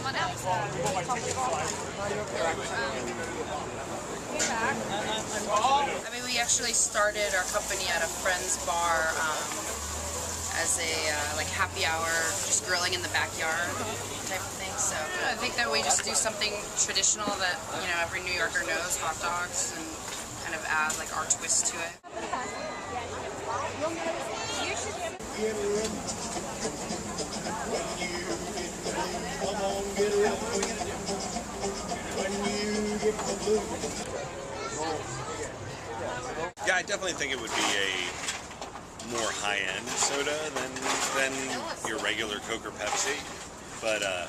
someone else. I mean, we actually started our company at a friend's bar as a like happy hour, just grilling in the backyard type of thing. So I think that we just do something traditional that, you know, every New Yorker knows, hot dogs, and kind of add like our twist to it. Yeah, I definitely think it would be a more high-end soda than your regular Coke or Pepsi. But, I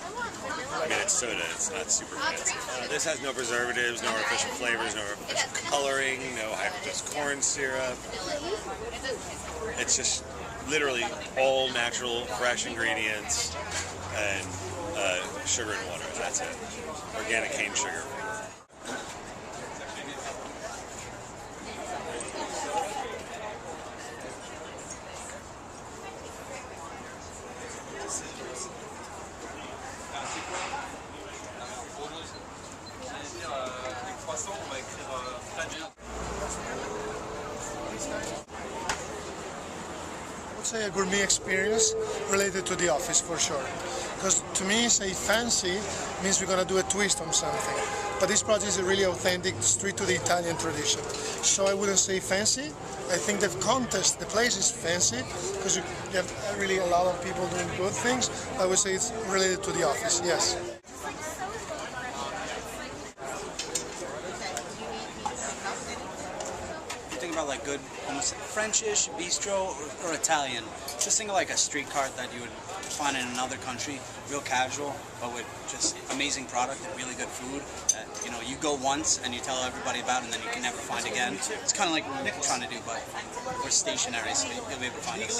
mean, it's soda, it's not super fancy. This has no preservatives, no artificial flavors, no artificial coloring, no high-fructose corn syrup. It's just literally all natural, fresh ingredients and sugar and water. That's it. Organic cane sugar. I would say a gourmet experience related to the office for sure. Because to me, say fancy means we're going to do a twist on something. But this project is really authentic, straight to the Italian tradition. So I wouldn't say fancy. I think the contest, the place is fancy because you have really a lot of people doing good things. I would say it's related to the office, yes. Think about like good, almost Frenchish, bistro, or Italian. Just think of like a street cart that you would find in another country, real casual, but with just amazing product and really good food. That, you know, you go once and you tell everybody about, and then you can never find again. It's kind of like what we're trying to do, but we're stationary, so you'll be able to find us.